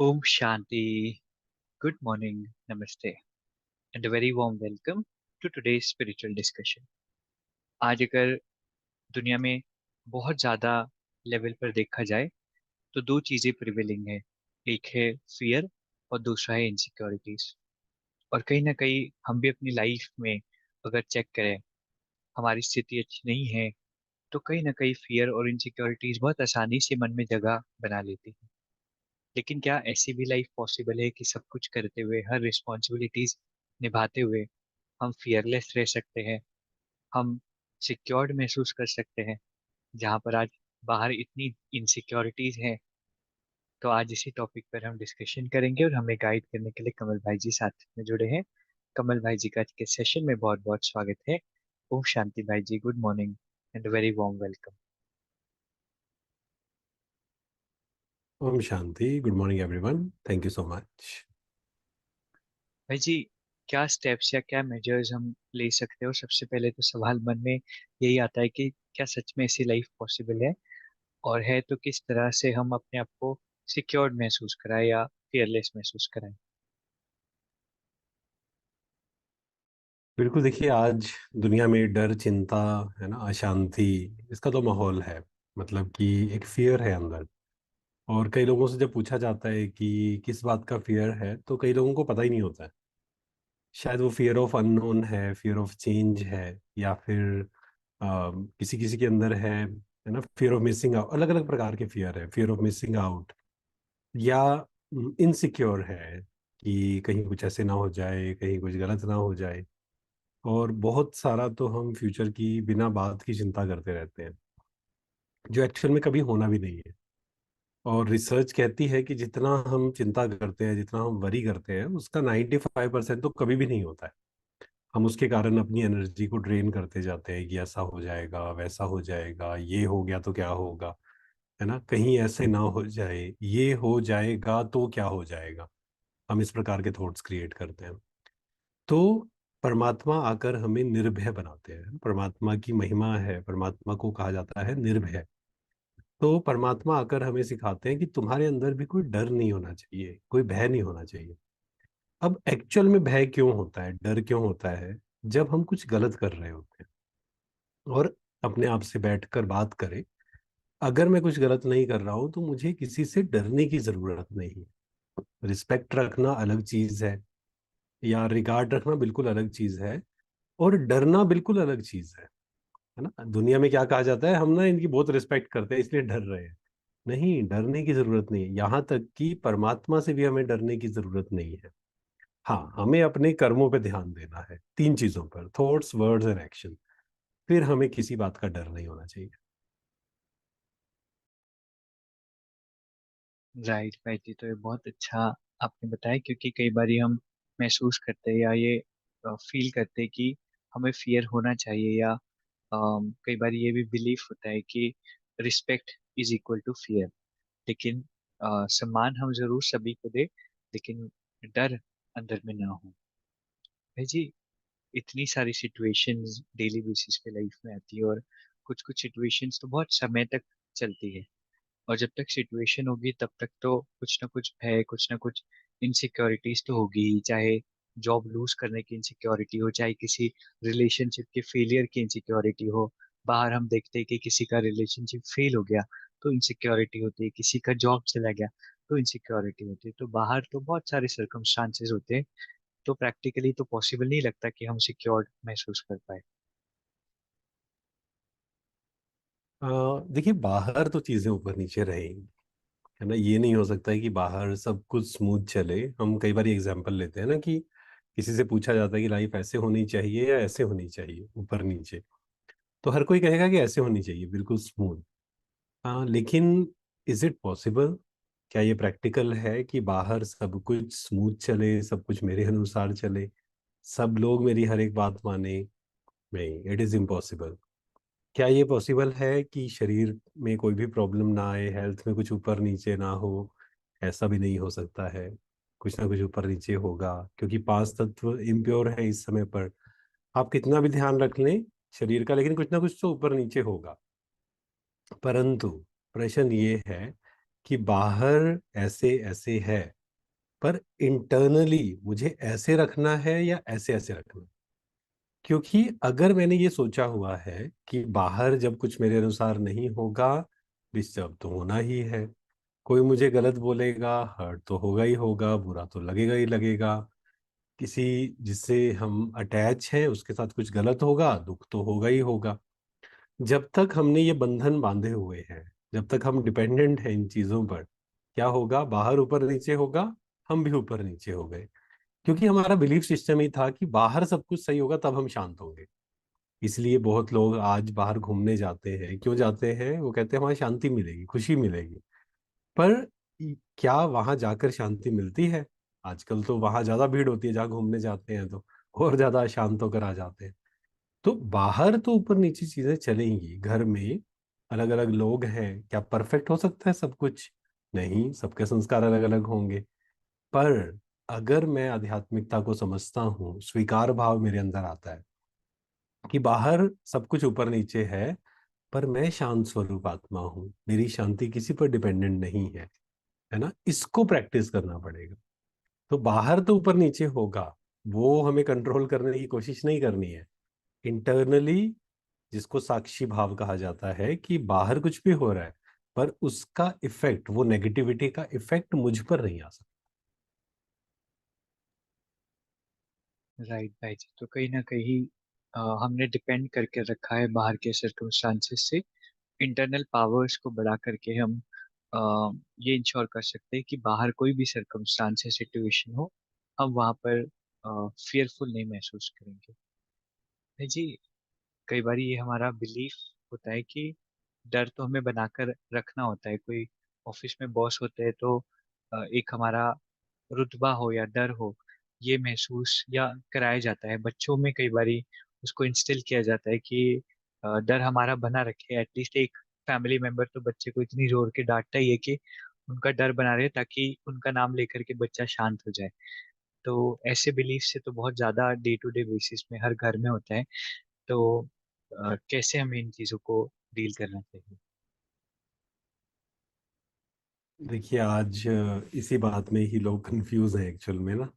Om Shanti. Good morning, Namaste, and a very warm welcome to today's spiritual discussion. आज अगर दुनिया में बहुत ज़्यादा लेवल पर देखा जाए तो दो चीज़ें प्रिवेलिंग है। एक है फियर और दूसरा है इनसिक्योरिटीज। और कहीं ना कहीं हम भी अपनी लाइफ में अगर चेक करें, हमारी स्थिति अच्छी नहीं है तो कहीं ना कहीं फियर और इनसिक्योरिटीज बहुत आसानी से मन में जगह बना लेती है। लेकिन क्या ऐसी भी लाइफ पॉसिबल है कि सब कुछ करते हुए, हर रिस्पॉन्सिबिलिटीज निभाते हुए हम फियरलेस रह सकते हैं, हम सिक्योर्ड महसूस कर सकते हैं, जहाँ पर आज बाहर इतनी इनसिक्योरिटीज हैं। तो आज इसी टॉपिक पर हम डिस्कशन करेंगे और हमें गाइड करने के लिए कमल भाई जी साथ में जुड़े हैं। कमल भाई जी का आज के सेशन में बहुत बहुत स्वागत है। ओम शांति भाई जी, good morning and very warm welcome. ओम शांति। Good morning everyone, thank you so much. भाई जी, क्या स्टेप्स या क्या मेजर्स हम ले सकते हैं? और सबसे पहले तो सवाल मन में यही आता है कि क्या सच में ऐसी लाइफ पॉसिबल है, और है तो किस तरह से हम अपने आप को सिक्योर्ड महसूस कराएं या फियरलेस महसूस कराएं। बिल्कुल, देखिए आज दुनिया में डर, चिंता, है ना, अशांति, इसका तो माहौल है। मतलब कि एक फियर है अंदर। और कई लोगों से जब पूछा जाता है कि किस बात का फियर है, तो कई लोगों को पता ही नहीं होता है। शायद वो फियर ऑफ अननोन है, फियर ऑफ चेंज है, या फिर किसी किसी के अंदर है ना, फियर ऑफ मिसिंग आउट। अलग अलग प्रकार के फियर है, फियर ऑफ मिसिंग आउट, या इनसिक्योर है कि कहीं कुछ ऐसे ना हो जाए, कहीं कुछ गलत ना हो जाए। और बहुत सारा तो हम फ्यूचर की बिना बात की चिंता करते रहते हैं, जो एक्चुअल में कभी होना भी नहीं है। और रिसर्च कहती है कि जितना हम चिंता करते हैं, जितना हम वरी करते हैं, उसका 95% तो कभी भी नहीं होता है। हम उसके कारण अपनी एनर्जी को ड्रेन करते जाते हैं कि ऐसा हो जाएगा, वैसा हो जाएगा, ये हो गया तो क्या होगा, है ना, कहीं ऐसे ना हो जाए, ये हो जाएगा तो क्या हो जाएगा। हम इस प्रकार के थॉट्स क्रिएट करते हैं। तो परमात्मा आकर हमें निर्भय बनाते हैं। परमात्मा की महिमा है, परमात्मा को कहा जाता है निर्भय। तो परमात्मा आकर हमें सिखाते हैं कि तुम्हारे अंदर भी कोई डर नहीं होना चाहिए, कोई भय नहीं होना चाहिए। अब एक्चुअल में भय क्यों होता है, डर क्यों होता है? जब हम कुछ गलत कर रहे होते हैं और अपने आप से बैठकर बात करें, अगर मैं कुछ गलत नहीं कर रहा हूं तो मुझे किसी से डरने की जरूरत नहीं है। रिस्पेक्ट रखना अलग चीज है, या रिगार्ड रखना बिल्कुल अलग चीज है, और डरना बिल्कुल अलग चीज है ना। दुनिया में क्या कहा जाता है, हम ना इनकी बहुत रिस्पेक्ट करते हैं इसलिए डर रहे हैं। नहीं, डरने की जरूरत नहीं है। यहाँ तक कि परमात्मा से भी हमें डरने की जरूरत नहीं है। हाँ, हमें अपने कर्मों पे ध्यान देना है, तीन चीजों पर, थॉट्स, वर्ड्स एंड एक्शन। फिर हमें किसी बात का डर नहीं होना चाहिए। राइट भाई जी, तो ये बहुत अच्छा आपने बताया, क्योंकि कई बार हम महसूस करते हैं या ये फील करते हैं कि हमें फियर होना चाहिए, या कई बार ये भी बिलीफ होता है कि respect is equal to fear. लेकिन सम्मान हम जरूर सभी को दे, लेकिन डर अंदर में ना हो। भाई जी, इतनी सारी सिचुएशंस डेली बेसिस पे लाइफ में आती है, और कुछ कुछ सिचुएशंस तो बहुत समय तक चलती है। और जब तक सिचुएशन होगी तब तक तो कुछ ना कुछ भय, कुछ ना कुछ इनसिक्योरिटीज तो होगी ही। चाहे जॉब लूज करने की इनसिक्योरिटी हो, चाहे किसी रिलेशनशिप के फेलियर की इनसिक्योरिटी हो। बाहर हम देखते हैं कि किसी का रिलेशनशिप फेल हो गया तो इनसिक्योरिटी होती है, किसी का जॉब चला गया तो इनसिक्योरिटी होती है। तो बाहर तो बहुत सारे सर्कमस्टांसेस होते हैं, तो प्रैक्टिकली तो पॉसिबल नहीं लगता कि हम सिक्योर्ड महसूस कर पाए। देखिए, बाहर तो चीजें ऊपर नीचे रहेंगी, है ना। ये नहीं हो सकता है कि बाहर सब कुछ स्मूथ चले। हम कई बार एग्जांपल लेते हैं ना कि किसी से पूछा जाता है कि लाइफ ऐसे होनी चाहिए या ऐसे होनी चाहिए, ऊपर नीचे। तो हर कोई कहेगा कि ऐसे होनी चाहिए, बिल्कुल स्मूथ। हाँ, लेकिन इज इट पॉसिबल? क्या ये प्रैक्टिकल है कि बाहर सब कुछ स्मूथ चले, सब कुछ मेरे अनुसार चले, सब लोग मेरी हर एक बात माने? नहीं, इट इज इम्पॉसिबल। क्या ये पॉसिबल है कि शरीर में कोई भी प्रॉब्लम ना आए, हेल्थ में कुछ ऊपर नीचे ना हो? ऐसा भी नहीं हो सकता है। कुछ ना कुछ ऊपर नीचे होगा, क्योंकि पांच तत्व इम्प्योर है इस समय पर। आप कितना भी ध्यान रख लें शरीर का, लेकिन कुछ ना कुछ तो ऊपर नीचे होगा। परंतु प्रश्न ये है कि बाहर ऐसे ऐसे है, पर इंटरनली मुझे ऐसे रखना है या ऐसे ऐसे रखना है। क्योंकि अगर मैंने ये सोचा हुआ है कि बाहर जब कुछ मेरे अनुसार नहीं होगा, डिस्टर्ब तो होना ही है, कोई मुझे गलत बोलेगा, हर्ट तो होगा ही होगा, बुरा तो लगेगा ही लगेगा, किसी जिससे हम अटैच हैं उसके साथ कुछ गलत होगा, दुख तो होगा ही होगा। जब तक हमने ये बंधन बांधे हुए हैं, जब तक हम डिपेंडेंट हैं इन चीजों पर, क्या होगा, बाहर ऊपर नीचे होगा, हम भी ऊपर नीचे हो गए। क्योंकि हमारा बिलीफ सिस्टम ही था कि बाहर सब कुछ सही होगा तब हम शांत होंगे। इसलिए बहुत लोग आज बाहर घूमने जाते हैं, क्यों जाते हैं, वो कहते हैं वहां शांति मिलेगी, खुशी मिलेगी। पर क्या वहां जाकर शांति मिलती है? आजकल तो वहां ज्यादा भीड़ होती है जहाँ घूमने जाते हैं, तो और ज्यादा अशांत होकर आ जाते हैं। तो बाहर तो ऊपर नीचे चीजें चलेंगी, घर में अलग अलग लोग हैं, क्या परफेक्ट हो सकता है सब कुछ? नहीं, सबके संस्कार अलग अलग होंगे। पर अगर मैं आध्यात्मिकता को समझता हूँ, स्वीकार भाव मेरे अंदर आता है कि बाहर सब कुछ ऊपर नीचे है, पर मैं शांत स्वरूप आत्मा हूँ, मेरी शांति किसी पर डिपेंडेंट नहीं है ना, इसको प्रैक्टिस करना पड़ेगा। तो बाहर तो ऊपर नीचे होगा, वो हमें कंट्रोल करने की कोशिश नहीं करनी है। इंटरनली, जिसको साक्षी भाव कहा जाता है, कि बाहर कुछ भी हो रहा है, पर उसका इफेक्ट, वो नेगेटिविटी का इफेक्ट मुझ पर नहीं आ सकता। राइट भाई जी। तो कहीं ना कहीं हमने डिपेंड करके रखा है बाहर के सर्कमस्टांसेस से। इंटरनल पावर्स को बढ़ा करके हम ये इंश्योर कर सकते हैं कि बाहर कोई भी सर्कमस्टांस या सिचुएशन हो, हम वहाँ पर फियरफुल नहीं महसूस करेंगे। भाई जी, कई बार ये हमारा बिलीफ होता है कि डर तो हमें बनाकर रखना होता है। कोई ऑफिस में बॉस होते हैं तो एक हमारा रुतबा हो या डर हो, ये महसूस या कराया जाता है बच्चों में। कई बारी उसको इंस्टिल किया जाता है कि डर हमारा बना रखे। एटलीस्ट एक फैमिली मेंबर तो बच्चे को इतनी जोर के डांटता ही है कि उनका डर बना रहे, ताकि उनका नाम लेकर के बच्चा शांत हो जाए। तो ऐसे बिलीफ से तो बहुत ज्यादा डे टू डे बेसिस में हर घर में होता है। तो कैसे हमें इन चीजों को डील करना चाहिए? देखिए, आज इसी बात में ही लोग कंफ्यूज हैं एक्चुअल में ना,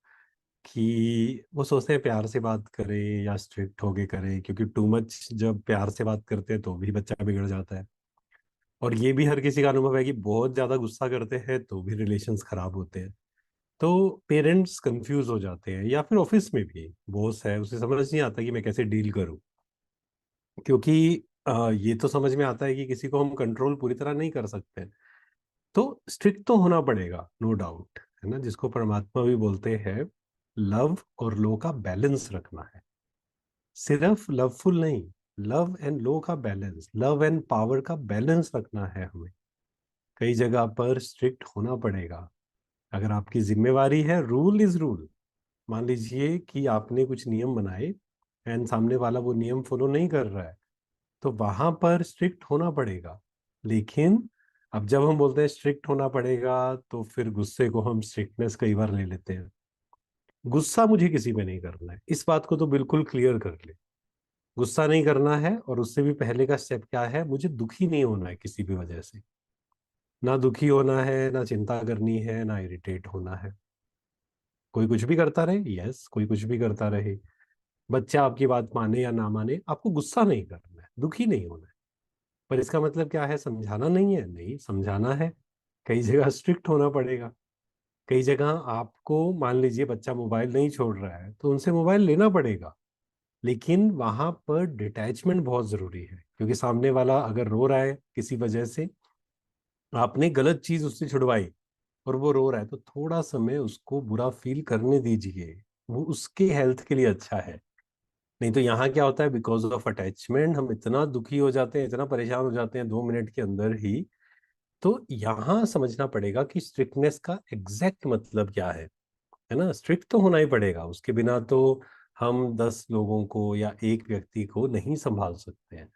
कि वो सोचते हैं प्यार से बात करें या स्ट्रिक्ट होके करें, क्योंकि टू मच जब प्यार से बात करते हैं तो भी बच्चा बिगड़ जाता है। और ये भी हर किसी का अनुभव है कि बहुत ज्यादा गुस्सा करते हैं तो भी रिलेशंस खराब होते हैं। तो पेरेंट्स कंफ्यूज हो जाते हैं, या फिर ऑफिस में भी बॉस है, उसे समझ नहीं आता कि मैं कैसे डील करूं। क्योंकि ये तो समझ में आता है कि किसी को हम कंट्रोल पूरी तरह नहीं कर सकते। तो स्ट्रिक्ट तो होना पड़ेगा, नो डाउट, है ना, जिसको परमात्मा भी बोलते हैं। लव और लो का बैलेंस रखना है, सिर्फ लवफुल नहीं, लव एंड लो का बैलेंस, लव एंड पावर का बैलेंस रखना है हमें। कई जगह पर स्ट्रिक्ट होना पड़ेगा। अगर आपकी जिम्मेवारी है, रूल इज रूल। मान लीजिए कि आपने कुछ नियम बनाए एंड सामने वाला वो नियम फॉलो नहीं कर रहा है, तो वहां पर स्ट्रिक्ट होना पड़ेगा। लेकिन अब जब हम बोलते हैं स्ट्रिक्ट होना पड़ेगा, तो फिर गुस्से को हम स्ट्रिक्टनेस कई बार ले लेते हैं। गुस्सा मुझे किसी पे नहीं करना है, इस बात को तो बिल्कुल क्लियर कर ले। गुस्सा नहीं करना है, और उससे भी पहले का स्टेप क्या है, मुझे दुखी नहीं होना है किसी भी वजह से। ना दुखी होना है, ना चिंता करनी है, ना इरिटेट होना है। कोई कुछ भी करता रहे, यस, कोई कुछ भी करता रहे, बच्चा आपकी बात माने या ना माने, आपको गुस्सा नहीं करना है, दुखी नहीं होना है। पर इसका मतलब क्या है, समझाना नहीं है? नहीं, समझाना है। कई जगह स्ट्रिक्ट होना पड़ेगा। कई जगह आपको, मान लीजिए बच्चा मोबाइल नहीं छोड़ रहा है, तो उनसे मोबाइल लेना पड़ेगा। लेकिन वहां पर डिटैचमेंट बहुत जरूरी है, क्योंकि सामने वाला अगर रो रहा है किसी वजह से, आपने गलत चीज उससे छुड़वाई, और वो रो रहा है, तो थोड़ा समय उसको बुरा फील करने दीजिए, वो उसके हेल्थ के लिए अच्छा है। नहीं तो यहाँ क्या होता है, बिकॉज ऑफ अटैचमेंट हम इतना दुखी हो जाते हैं, इतना परेशान हो जाते हैं 2 मिनट के अंदर ही। तो यहाँ समझना पड़ेगा कि स्ट्रिक्टनेस का एग्जैक्ट मतलब क्या है ना। स्ट्रिक्ट तो होना ही पड़ेगा, उसके बिना तो हम 10 लोगों को या एक व्यक्ति को नहीं संभाल सकते हैं।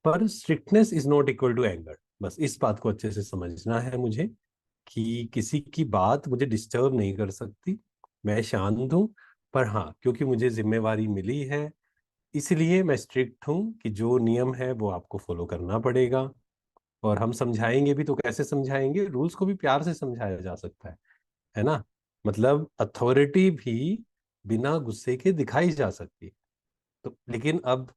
पर strictness is not equal to anger, बस इस बात को अच्छे से समझना है मुझे, कि किसी की बात मुझे डिस्टर्ब नहीं कर सकती। मैं शांत हूँ, पर हाँ, क्योंकि मुझे जिम्मेवारी मिली है, इसलिए मैं स्ट्रिक्ट हूँ कि जो नियम है वो आपको फॉलो करना पड़ेगा। और हम समझाएंगे भी तो कैसे समझाएंगे? रूल्स को भी प्यार से समझाया जा सकता है ना? मतलब अथॉरिटी भी बिना गुस्से के दिखाई जा सकती है। तो लेकिन अब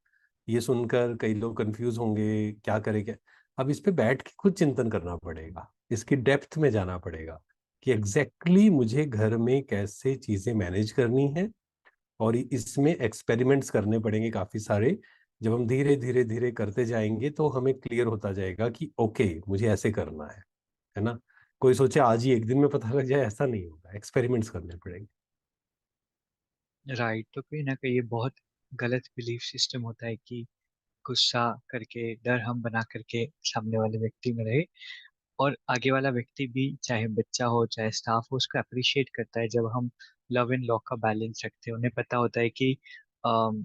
ये सुनकर कई लोग कंफ्यूज होंगे, क्या करें क्या। अब इस पे बैठ के खुद चिंतन करना पड़ेगा, इसकी डेप्थ में जाना पड़ेगा कि एग्जैक्टली मुझे घर में कैसे चीजें मैनेज करनी है। और इसमें एक्सपेरिमेंट्स करने पड़ेंगे काफी सारे। जब हम धीरे धीरे धीरे करते जाएंगे तो हमें क्लियर होता जाएगा कि ओके, मुझे ऐसे करना है ना? कोई सोचे आज ही एक दिन में पता लग जाए, ऐसा नहीं होगा, एक्सपेरिमेंट्स करने पड़ेंगे। राइट। तो कहीं ना कहीं ये बहुत गलत बिलीफ सिस्टम होता है कि गुस्सा करके डर हम बना करके सामने वाले व्यक्ति में रहे, और आगे वाला व्यक्ति भी, चाहे बच्चा हो चाहे स्टाफ हो, उसको अप्रिशिएट करता है जब हम लव एंड लॉ का बैलेंस रखते हैं। उन्हें पता होता है कि अम,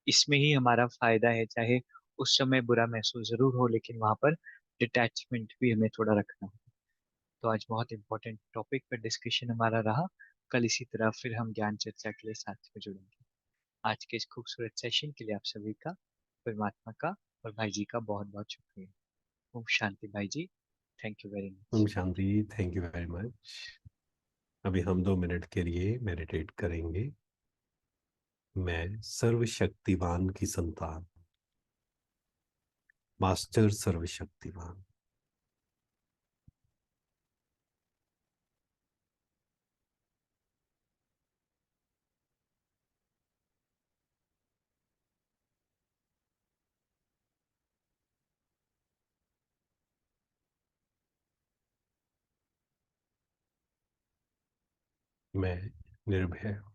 इसमें ही हमारा फायदा है, चाहे उस समय बुरा महसूस जरूर हो, लेकिन वहां पर डिटैचमेंट भी हमें थोड़ा रखना हो। तो आज बहुत इंपॉर्टेंट टॉपिक पर डिस्कशन हमारा रहा। कल इसी तरह फिर हम ज्ञान चर्चा के लिए साथ में जुड़ेंगे। आज के इस खूबसूरत सेशन के लिए आप सभी का, परमात्मा का और भाई जी का बहुत बहुत शुक्रिया। ओम शांति भाई जी। थैंक यू वेरी ओम मच। शांति। Thank you very much. अभी हम 2 मिनट के लिए मेडिटेट करेंगे। मैं सर्वशक्तिवान की संतान, मास्टर सर्वशक्तिवान। मैं निर्भय हूँ।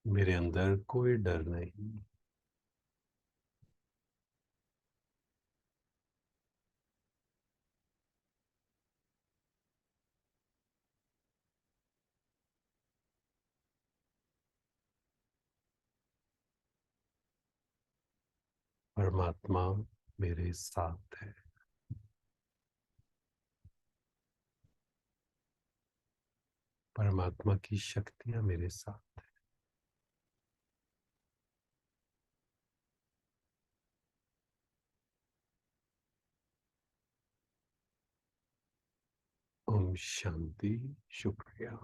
मेरे अंदर कोई डर नहीं। परमात्मा मेरे साथ है। परमात्मा की शक्तियां मेरे साथ। ओम शांति। शुक्रिया।